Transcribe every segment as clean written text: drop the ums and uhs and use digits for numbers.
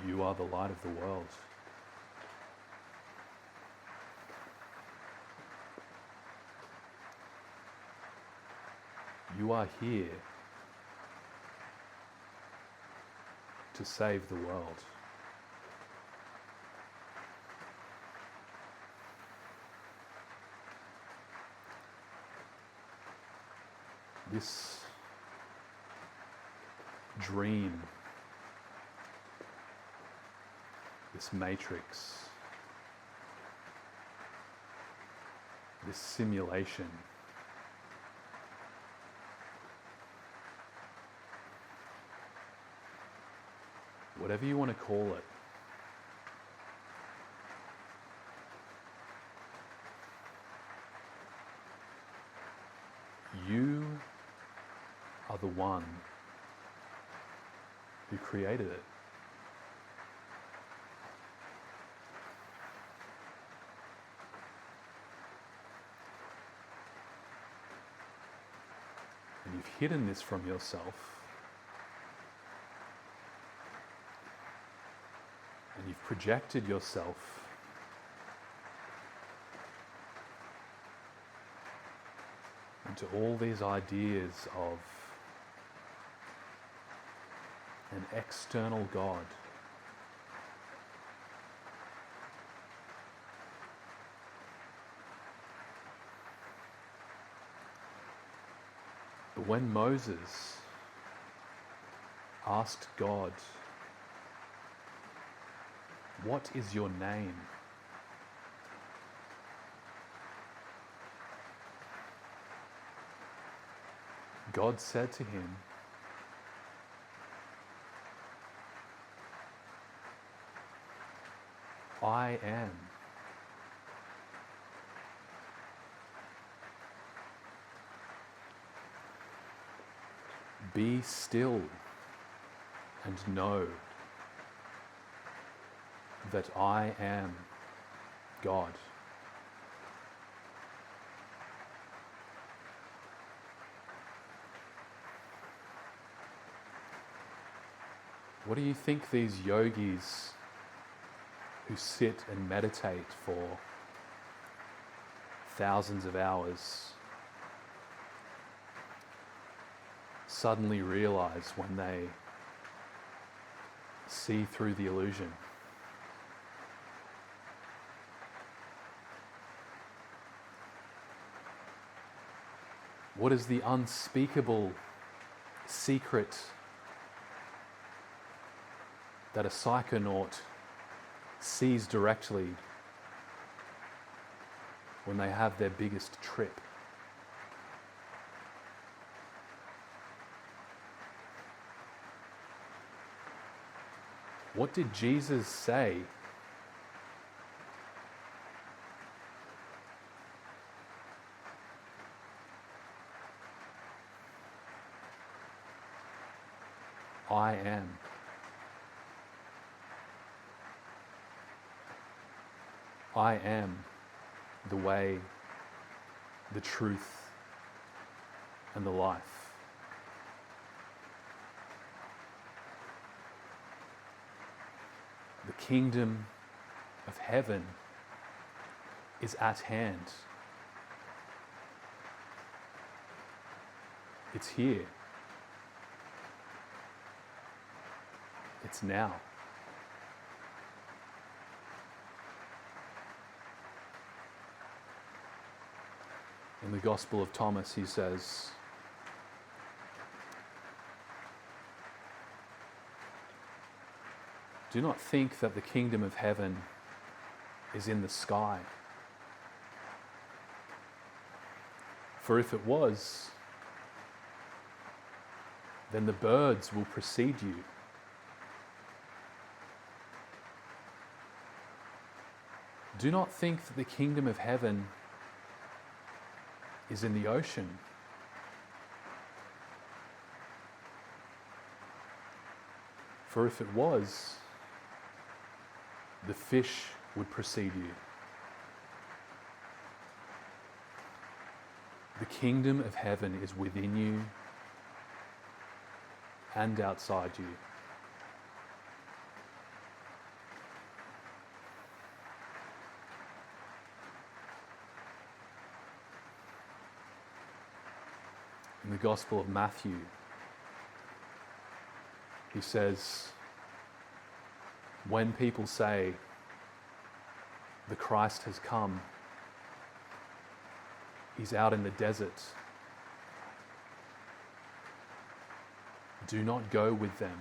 You are the light of the world. You are here to save the world. This dream, this matrix, this simulation, whatever you want to call it, you are the one who created it. And you've hidden this from yourself. And you've projected yourself into all these ideas of an external God. But when Moses asked God, "What is your name?" God said to him, "I am." Be still and know that I am God. What do you think these yogis who sit and meditate for thousands of hours suddenly realize when they see through the illusion? What is the unspeakable secret that a psychonaut sees directly when they have their biggest trip? What did Jesus say? I am. I am the way, the truth, and the life. The kingdom of heaven is at hand. It's here. It's now. In the Gospel of Thomas, he says, "Do not think that the kingdom of heaven is in the sky. For if it was, then the birds will precede you. Do not think that the kingdom of heaven is in the ocean. For if it was, the fish would precede you. The kingdom of heaven is within you and outside you. In the Gospel of Matthew, he says, when people say, the Christ has come, he's out in the desert, do not go with them.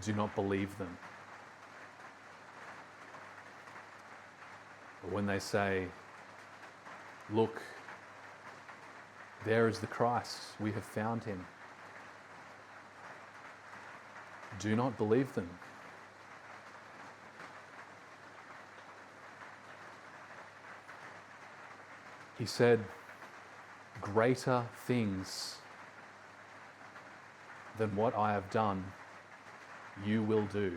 Do not believe them. But when they say, look, there is the Christ, we have found him, do not believe them. He said, greater things than what I have done, you will do.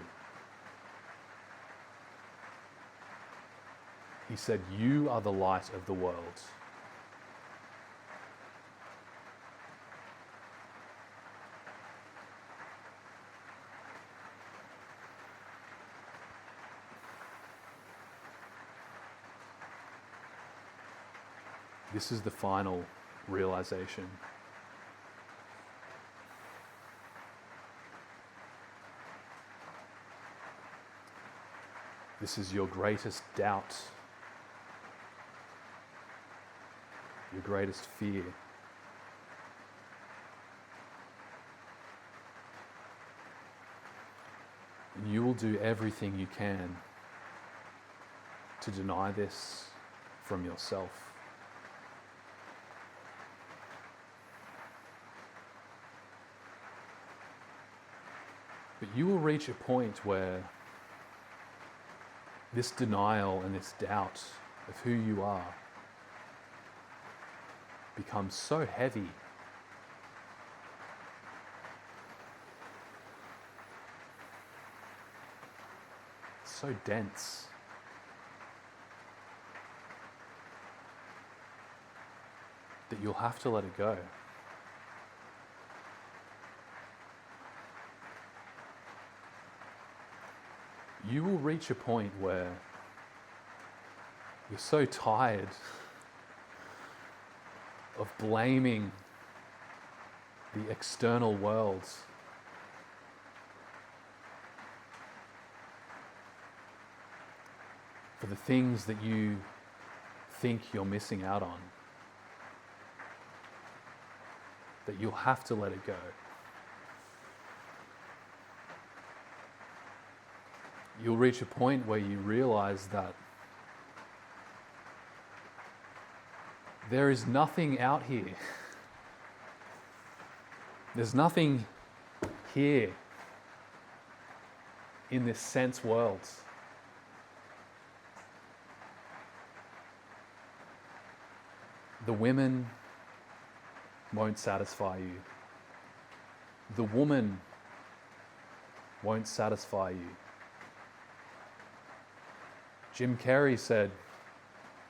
He said, you are the light of the world. This is the final realization. This is your greatest doubt, your greatest fear. And you will do everything you can to deny this from yourself. But you will reach a point where this denial and this doubt of who you are becomes so heavy so dense that you'll have to let it go. You will reach a point where you're so tired of blaming the external world for the things that you think you're missing out on, that you'll have to let it go. You'll reach a point where you realize that there is nothing out here. There's nothing here in this sense world. The women won't satisfy you. The woman won't satisfy you. Jim Carrey said,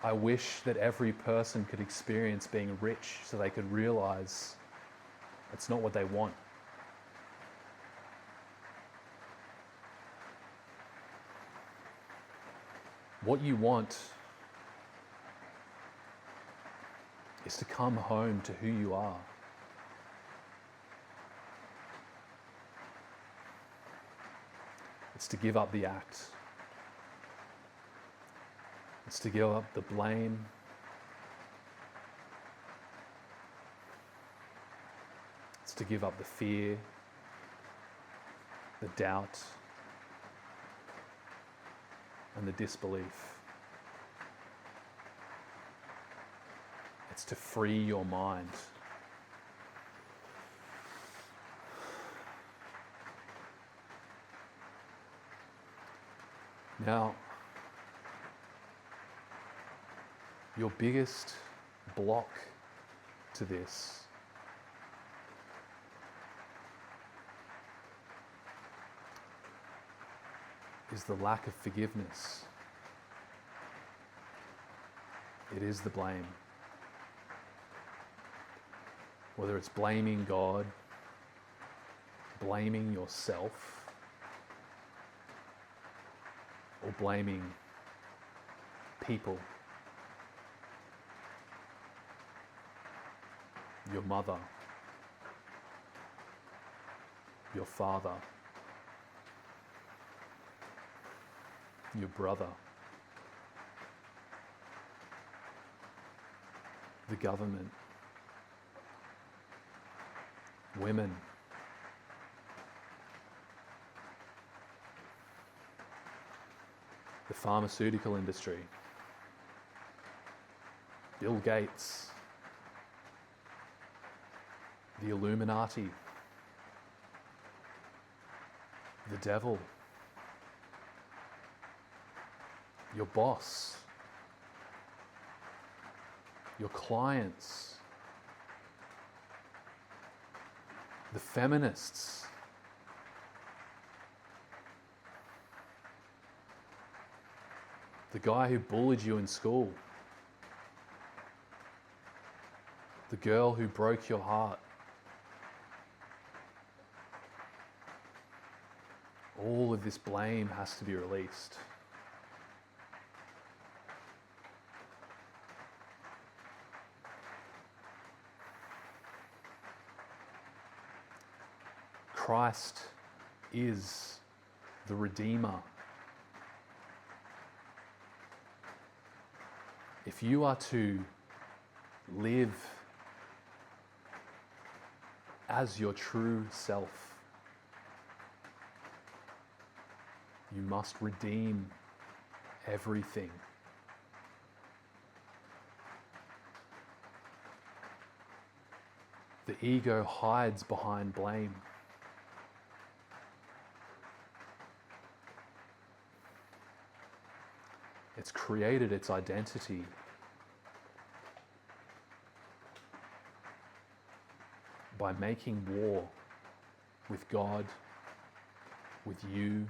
I wish that every person could experience being rich so they could realize it's not what they want. What you want is to come home to who you are. It's to give up the act. It's to give up the blame. It's to give up the fear, the doubt, and the disbelief. It's to free your mind. Now, your biggest block to this is the lack of forgiveness. It is the blame. Whether it's blaming God, blaming yourself, or blaming people. your mother, your father, your brother, the government, women, the pharmaceutical industry, Bill Gates, the Illuminati, the devil, your boss, your clients, the feminists, the guy who bullied you in school, the girl who broke your heart. All of this blame has to be released. Christ is the Redeemer. If you are to live as your true self, you must redeem everything. The ego hides behind blame. It's created its identity by making war with God, with you,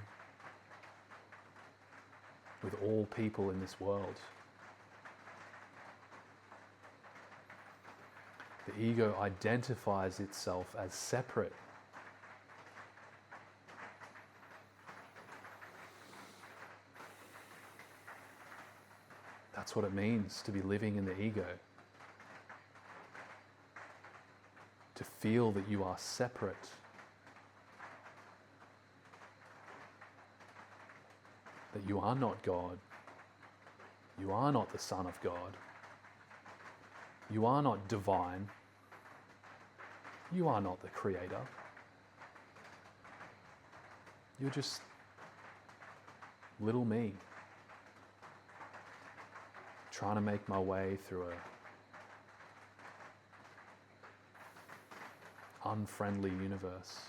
with all people in this world. The ego identifies itself as separate. That's what it means to be living in the ego. To feel that you are separate. That you are not God. You are not the Son of God. You are not divine. You are not the Creator. You're just little me, trying to make my way through a unfriendly universe.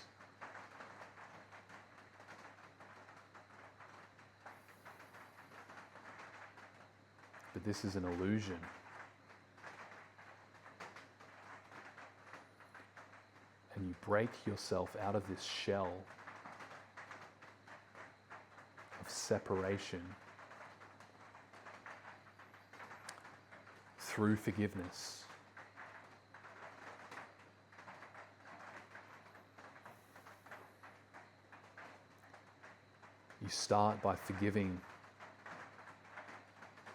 But this is an illusion. And you break yourself out of this shell of separation through forgiveness. You start by forgiving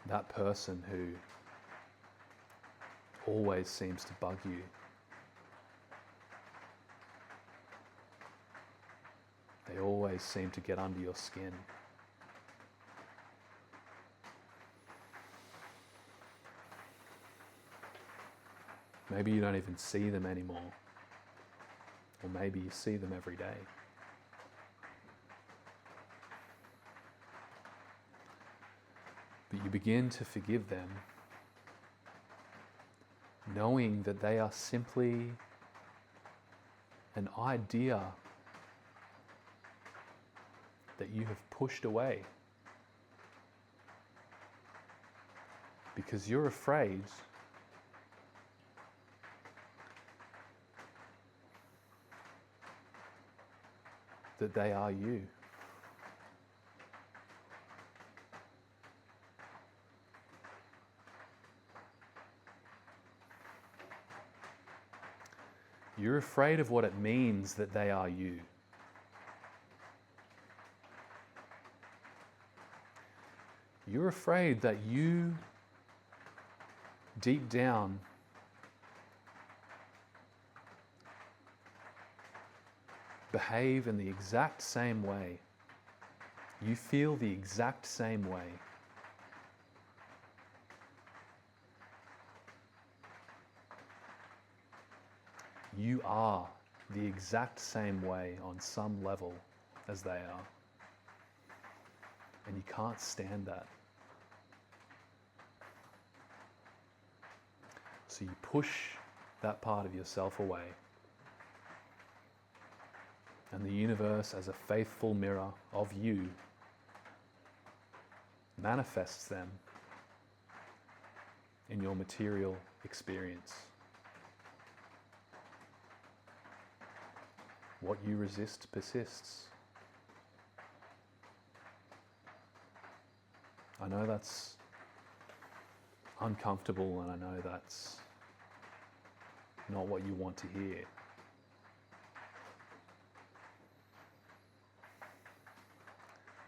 that person who always seems to bug you. They always seem to get under your skin. Maybe you don't even see them anymore. Or maybe you see them every day. But you begin to forgive them, knowing that they are simply an idea that you have pushed away because you're afraid that they are you. You're afraid of what it means that they are you. You're afraid that you, deep down, behave in the exact same way. You feel the exact same way. You are the exact same way on some level as they are. And you can't stand that. So you push that part of yourself away. And the universe, as a faithful mirror of you, manifests them in your material experience. What you resist persists. I know that's uncomfortable, and I know that's not what you want to hear.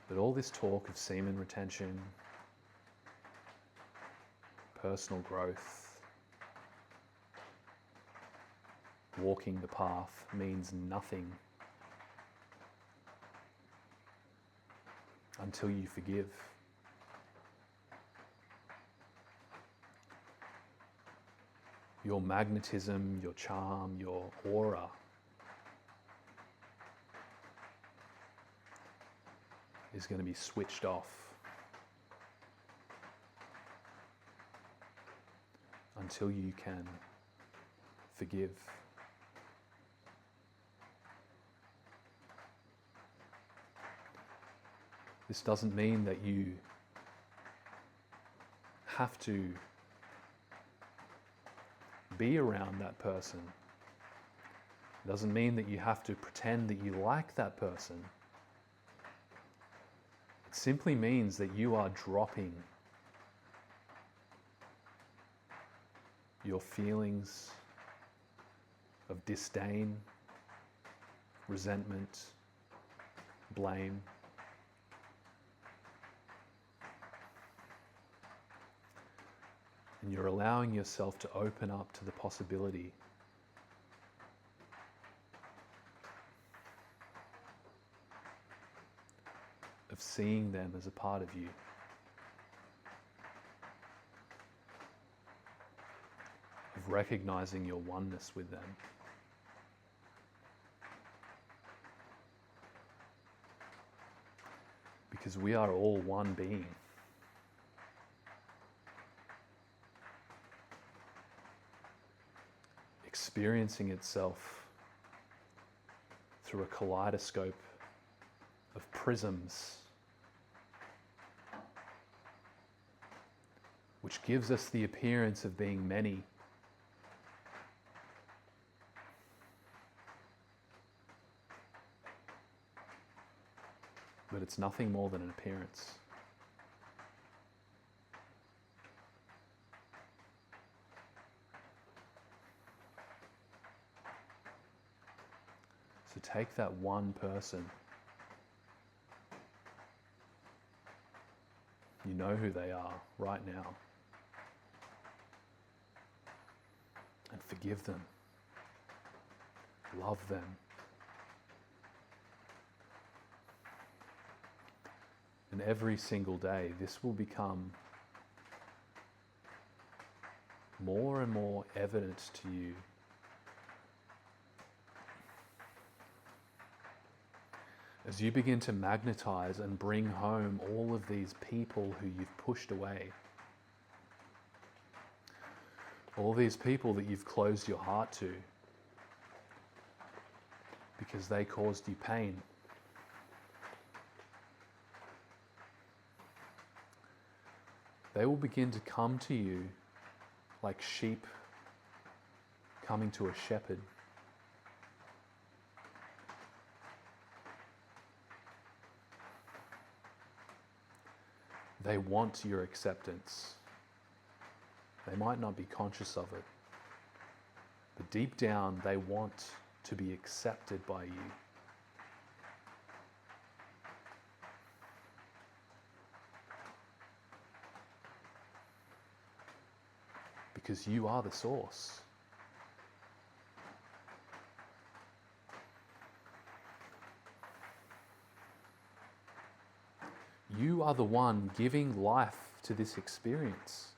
But all this talk of semen retention, personal growth, walking the path means nothing until you forgive. Your magnetism, your charm, your aura is going to be switched off until you can forgive. This doesn't mean that you have to be around that person. It doesn't mean that you have to pretend that you like that person. It simply means that you are dropping your feelings of disdain, resentment, blame. And you're allowing yourself to open up to the possibility of seeing them as a part of you. Of recognizing your oneness with them. Because we are all one being. Experiencing itself through a kaleidoscope of prisms, which gives us the appearance of being many. But it's nothing more than an appearance. So take that one person. You know who they are right now. And forgive them. Love them. And every single day, this will become more and more evident to you as you begin to magnetize and bring home all of these people who you've pushed away. All these people that you've closed your heart to because they caused you pain. They will begin to come to you like sheep coming to a shepherd. They want your acceptance. They might not be conscious of it, but deep down they want to be accepted by you. Because you are the source. You are the one giving life to this experience.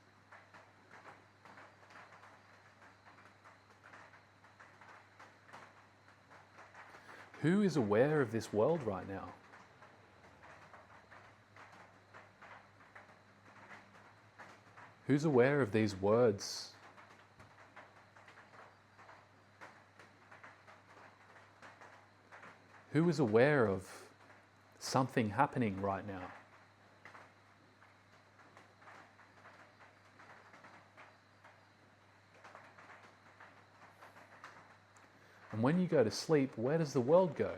Who is aware of this world right now? Who's aware of these words? Who is aware of something happening right now? And when you go to sleep, where does the world go?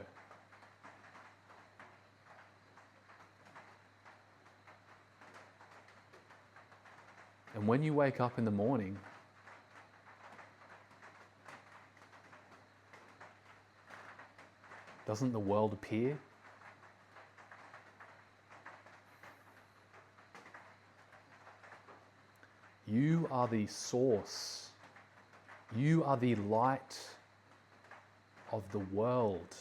And when you wake up in the morning, doesn't the world appear? You are the source. You are the light of the world.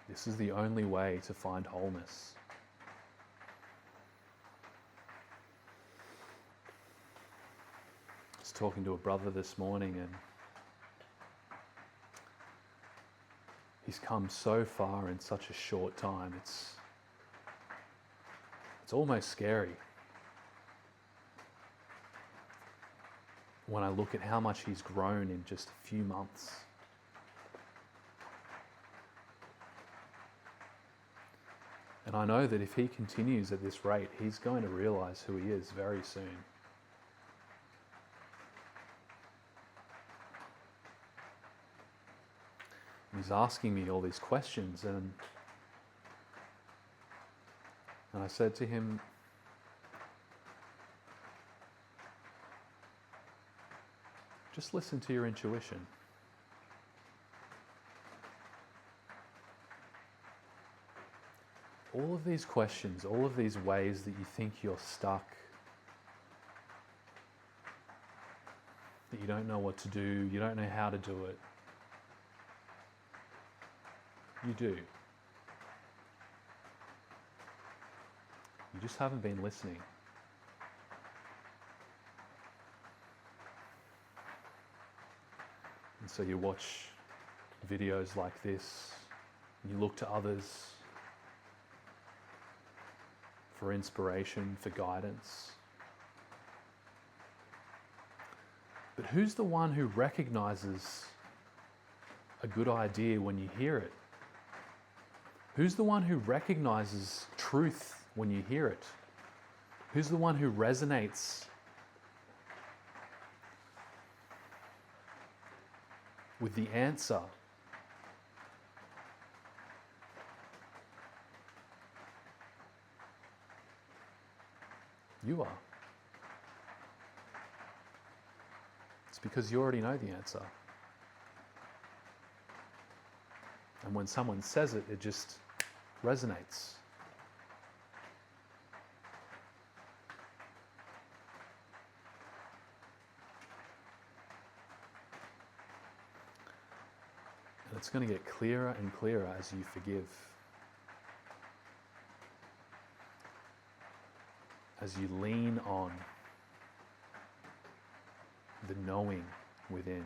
This is the only way to find wholeness. I was talking to a brother this morning, and he's come so far in such a short time. It's almost scary when I look at how much he's grown in just a few months. And I know that if he continues at this rate, he's going to realize who he is very soon. He's asking me all these questions, and I said to him, just listen to your intuition. All of these questions, all of these ways that you think you're stuck, that you don't know what to do, you don't know how to do it, you do. You just haven't been listening. And so you watch videos like this, and you look to others for inspiration, for guidance. But who's the one who recognizes a good idea when you hear it? Who's the one who recognizes truth when you hear it? Who's the one who resonates with the answer? You are. It's because you already know the answer. And when someone says it, it just resonates. And it's going to get clearer and clearer as you forgive. As you lean on the knowing within.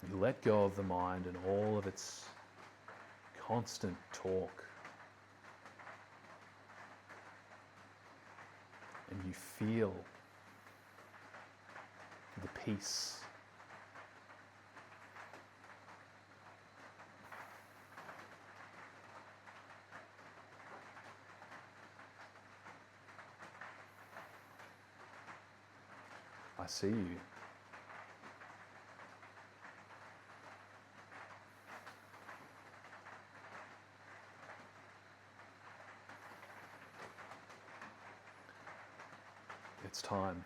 You let go of the mind and all of its constant talk. And you feel the peace. I see you. It's time.